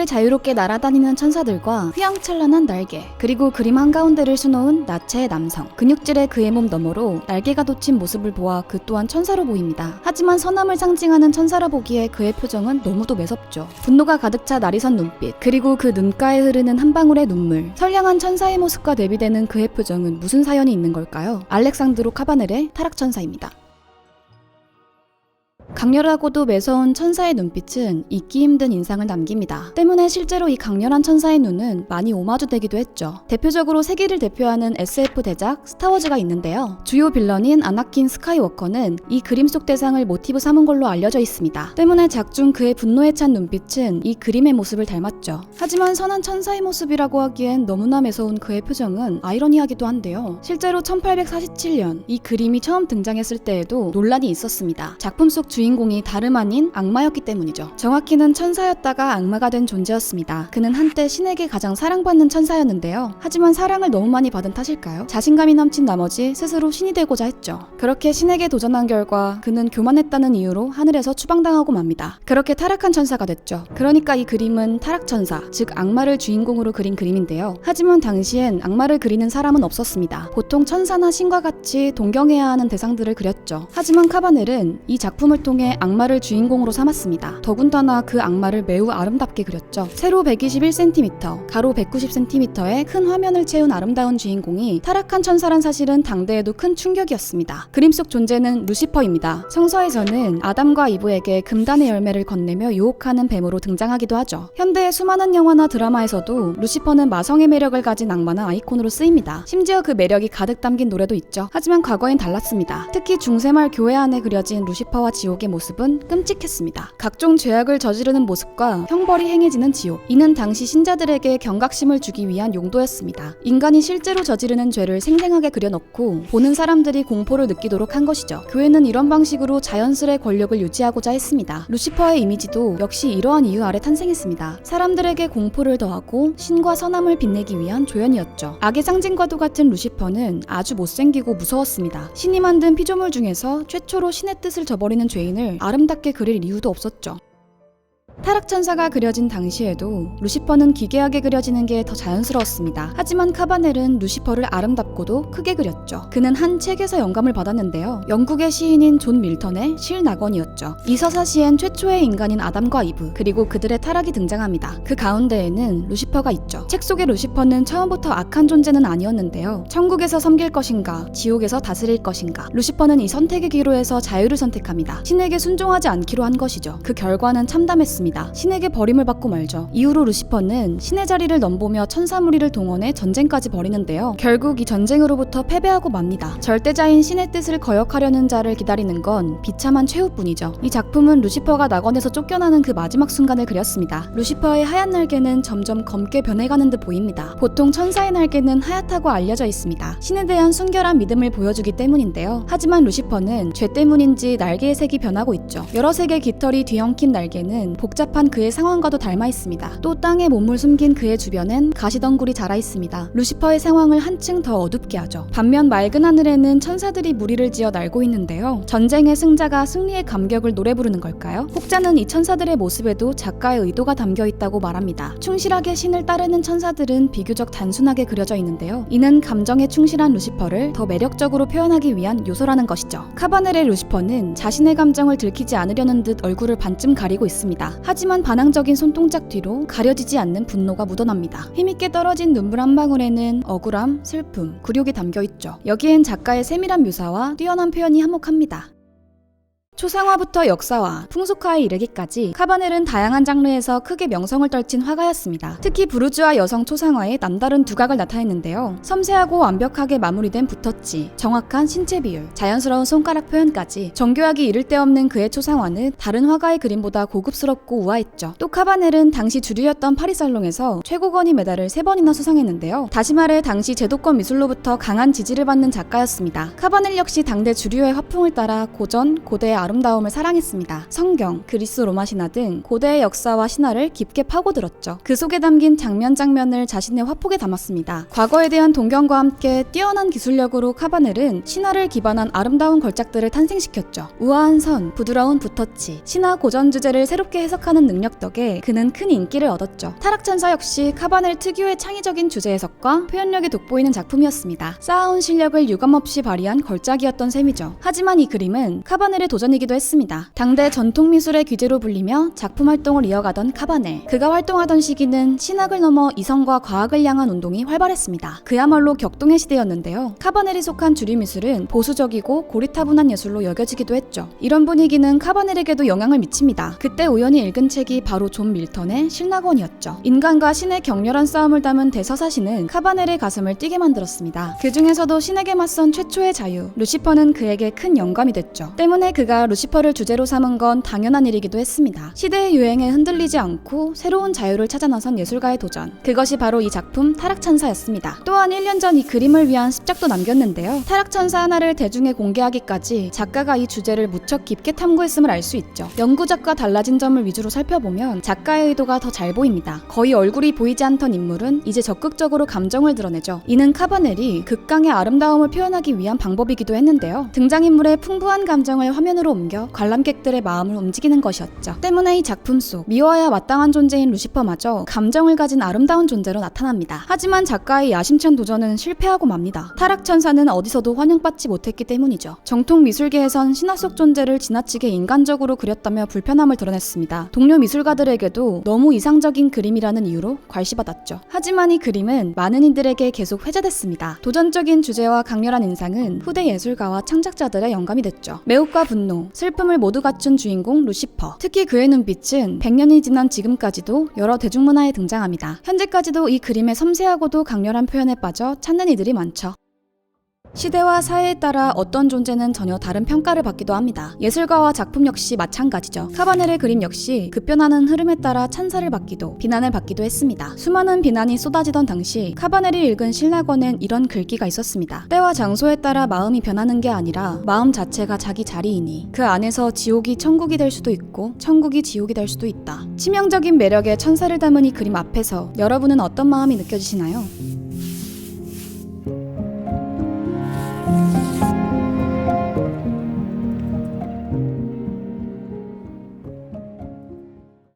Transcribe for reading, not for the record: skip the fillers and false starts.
하늘을 자유롭게 날아다니는 천사들과 휘황찬란한 날개, 그리고 그림 한가운데를 수놓은 나체의 남성, 근육질의 그의 몸 너머로 날개가 돋친 모습을 보아 그 또한 천사로 보입니다. 하지만 선함을 상징하는 천사라 보기에 그의 표정은 너무도 매섭죠. 분노가 가득 차 날이 선 눈빛, 그리고 그 눈가에 흐르는 한 방울의 눈물. 선량한 천사의 모습과 대비되는 그의 표정은 무슨 사연이 있는 걸까요? 알렉산드로 카바넬의 타락천사입니다. 강렬하고도 매서운 천사의 눈빛은 잊기 힘든 인상을 남깁니다. 때문에 실제로 이 강렬한 천사의 눈은 많이 오마주되기도 했죠. 대표적으로 세기를 대표하는 SF 대작 스타워즈가 있는데요. 주요 빌런인 아나킨 스카이워커는 이 그림 속 대상을 모티브 삼은 걸로 알려져 있습니다. 때문에 작중 그의 분노에 찬 눈빛은 이 그림의 모습을 닮았죠. 하지만 선한 천사의 모습이라고 하기엔 너무나 매서운 그의 표정은 아이러니하기도 한데요. 실제로 1847년 이 그림이 처음 등장했을 때에도 논란이 있었습니다. 작품 속 주인공이 다름 아닌 악마였기 때문이죠. 정확히는 천사였다가 악마가 된 존재였습니다. 그는 한때 신에게 가장 사랑받는 천사였는데요. 하지만 사랑을 너무 많이 받은 탓일까요? 자신감이 넘친 나머지 스스로 신이 되고자 했죠. 그렇게 신에게 도전한 결과 그는 교만했다는 이유로 하늘에서 추방당하고 맙니다. 그렇게 타락한 천사가 됐죠. 그러니까 이 그림은 타락천사, 즉 악마를 주인공으로 그린 그림인데요. 하지만 당시엔 악마를 그리는 사람은 없었습니다. 보통 천사나 신과 같이 동경해야 하는 대상들을 그렸죠. 하지만 카바넬은 이 작품을 통해 악마를 주인공으로 삼았습니다. 더군다나 그 악마를 매우 아름답게 그렸죠. 세로 121cm, 가로 190cm의 큰 화면을 채운 아름다운 주인공이 타락한 천사란 사실은 당대에도 큰 충격이었습니다. 그림 속 존재는 루시퍼입니다. 성서에서는 아담과 이브에게 금단의 열매를 건네며 유혹하는 뱀으로 등장하기도 하죠. 현대의 수많은 영화나 드라마에서도 루시퍼는 마성의 매력을 가진 악마나 아이콘으로 쓰입니다. 심지어 그 매력이 가득 담긴 노래도 있죠. 하지만 과거엔 달랐습니다. 특히 중세말 교회 안에 그려진 루시퍼와 지옥의 모습은 끔찍했습니다. 각종 죄악을 저지르는 모습과 형벌이 행해지는 지옥. 이는 당시 신자들에게 경각심을 주기 위한 용도였습니다. 인간이 실제로 저지르는 죄를 생생하게 그려넣고 보는 사람들이 공포를 느끼도록 한 것이죠. 교회는 이런 방식으로 자연스레 권력을 유지하고자 했습니다. 루시퍼의 이미지도 역시 이러한 이유 아래 탄생했습니다. 사람들에게 공포를 더하고 신과 선함을 빛내기 위한 조연이었죠. 악의 상징과도 같은 루시퍼는 아주 못생기고 무서웠습니다. 신이 만든 피조물 중에서 최초로 신의 뜻을 저버리는 죄인을 아름답게 그릴 이유도 없었죠. 타락천사가 그려진 당시에도 루시퍼는 기괴하게 그려지는 게 더 자연스러웠습니다. 하지만 카바넬은 루시퍼를 아름답고도 크게 그렸죠. 그는 한 책에서 영감을 받았는데요. 영국의 시인인 존 밀턴의 실낙원이었죠. 이 서사시엔 최초의 인간인 아담과 이브, 그리고 그들의 타락이 등장합니다. 그 가운데에는 루시퍼가 있죠. 책 속의 루시퍼는 처음부터 악한 존재는 아니었는데요. 천국에서 섬길 것인가, 지옥에서 다스릴 것인가. 루시퍼는 이 선택의 기로에서 자유를 선택합니다. 신에게 순종하지 않기로 한 것이죠. 그 결과는 참담했습니다. 신에게 버림을 받고 말죠. 이후로 루시퍼는 신의 자리를 넘보며 천사 무리를 동원해 전쟁까지 벌이는데요. 결국 이 전쟁으로부터 패배하고 맙니다. 절대자인 신의 뜻을 거역하려는 자를 기다리는 건 비참한 최후뿐이죠. 이 작품은 루시퍼가 낙원에서 쫓겨나는 그 마지막 순간을 그렸습니다. 루시퍼의 하얀 날개는 점점 검게 변해가는 듯 보입니다. 보통 천사의 날개는 하얗다고 알려져 있습니다. 신에 대한 순결한 믿음을 보여주기 때문인데요. 하지만 루시퍼는 죄 때문인지 날개의 색이 변하고 있죠. 여러 색의 깃털이 뒤엉킨 날개는 복잡한 그의 상황과도 닮아 있습니다. 또 땅에 몸을 숨긴 그의 주변엔 가시덩굴이 자라 있습니다. 루시퍼의 상황을 한층 더 어둡게 하죠. 반면 맑은 하늘에는 천사들이 무리를 지어 날고 있는데요. 전쟁의 승자가 승리의 감격을 노래 부르는 걸까요? 혹자는 이 천사들의 모습에도 작가의 의도가 담겨 있다고 말합니다. 충실하게 신을 따르는 천사들은 비교적 단순하게 그려져 있는데요. 이는 감정에 충실한 루시퍼를 더 매력적으로 표현하기 위한 요소라는 것이죠. 카바넬의 루시퍼는 자신의 감정을 들키지 않으려는 듯 얼굴을 반쯤 가리고 있습니다. 하지만 반항적인 손동작 뒤로 가려지지 않는 분노가 묻어납니다. 힘있게 떨어진 눈물 한 방울에는 억울함, 슬픔, 굴욕이 담겨있죠. 여기엔 작가의 세밀한 묘사와 뛰어난 표현이 한몫합니다. 초상화부터 역사화, 풍속화에 이르기까지 카바넬은 다양한 장르에서 크게 명성을 떨친 화가였습니다. 특히 부르주아 여성 초상화에 남다른 두각을 나타냈는데요. 섬세하고 완벽하게 마무리된 붓터치, 정확한 신체 비율, 자연스러운 손가락 표현까지 정교하기 이를 데 없는 그의 초상화는 다른 화가의 그림보다 고급스럽고 우아했죠. 또 카바넬은 당시 주류였던 파리살롱에서 최고권위 메달을 3번이나 수상했는데요. 다시 말해 당시 제도권 미술로부터 강한 지지를 받는 작가였습니다. 카바넬 역시 당대 주류의 화풍을 따라 고전, 고대 아름다움을 사랑했습니다. 성경, 그리스 로마 신화 등 고대의 역사와 신화를 깊게 파고들었죠. 그 속에 담긴 장면을 자신의 화폭에 담았습니다. 과거에 대한 동경과 함께 뛰어난 기술력으로 카바넬은 신화를 기반한 아름다운 걸작들을 탄생시켰죠. 우아한 선, 부드러운 붓터치, 신화 고전 주제를 새롭게 해석하는 능력 덕에 그는 큰 인기를 얻었죠. 타락천사 역시 카바넬 특유의 창의적인 주제 해석과 표현력이 돋보이는 작품이었습니다. 쌓아온 실력을 유감없이 발휘한 걸작이었던 셈이죠. 하지만 이 그림은 카바넬의 도전이기도 했습니다. 당대 전통미술의 귀재로 불리며 작품 활동을 이어가던 카바넬. 그가 활동하던 시기는 신학을 넘어 이성과 과학을 향한 운동이 활발했습니다. 그야말로 격동의 시대였는데요. 카바넬이 속한 주류미술은 보수적이고 고리타분한 예술로 여겨지기도 했죠. 이런 분위기는 카바넬에게도 영향을 미칩니다. 그때 우연히 읽은 책이 바로 존 밀턴의 신라권이었죠. 인간과 신의 격렬한 싸움을 담은 대서사시는 카바넬의 가슴을 뛰게 만들었습니다. 그 중에서도 신에게 맞선 최초의 자유, 루시퍼는 그에게 큰 영감이 됐죠. 때문에 그가 루시퍼를 주제로 삼은 건 당연한 일이기도 했습니다. 시대의 유행에 흔들리지 않고 새로운 자유를 찾아 나선 예술가의 도전. 그것이 바로 이 작품 타락천사였습니다. 또한 1년 전 이 그림을 위한 습작도 남겼는데요. 타락천사 하나를 대중에 공개하기까지 작가가 이 주제를 무척 깊게 탐구했음을 알 수 있죠. 연구작과 달라진 점을 위주로 살펴보면 작가의 의도가 더 잘 보입니다. 거의 얼굴이 보이지 않던 인물은 이제 적극적으로 감정을 드러내죠. 이는 카바넬이 극강의 아름다움을 표현하기 위한 방법이기도 했는데요. 등장인물의 풍부한 감정을 화면으로 옮겨 관람객들의 마음을 움직이는 것이었죠. 때문에 이 작품 속 미워야 마땅한 존재인 루시퍼마저 감정을 가진 아름다운 존재로 나타납니다. 하지만 작가의 야심찬 도전은 실패하고 맙니다. 타락천사는 어디서도 환영받지 못했기 때문이죠. 정통 미술계에선 신화 속 존재를 지나치게 인간적으로 그렸다며 불편함을 드러냈습니다. 동료 미술가들에게도 너무 이상적인 그림이라는 이유로 괄시받았죠. 하지만 이 그림은 많은 이들에게 계속 회자됐습니다. 도전적인 주제와 강렬한 인상은 후대 예술가와 창작자들의 영감이 됐죠. 매혹과 분노, 슬픔을 모두 갖춘 주인공 루시퍼. 특히 그의 눈빛은 100년이 지난 지금까지도 여러 대중문화에 등장합니다. 현재까지도 이 그림의 섬세하고도 강렬한 표현에 빠져 찾는 이들이 많죠. 시대와 사회에 따라 어떤 존재는 전혀 다른 평가를 받기도 합니다. 예술가와 작품 역시 마찬가지죠. 카바넬의 그림 역시 급변하는 흐름에 따라 찬사를 받기도 비난을 받기도 했습니다. 수많은 비난이 쏟아지던 당시 카바넬이 읽은 신라권엔 이런 글귀가 있었습니다. 때와 장소에 따라 마음이 변하는 게 아니라 마음 자체가 자기 자리이니 그 안에서 지옥이 천국이 될 수도 있고 천국이 지옥이 될 수도 있다. 치명적인 매력의 천사를 담은 이 그림 앞에서 여러분은 어떤 마음이 느껴지시나요?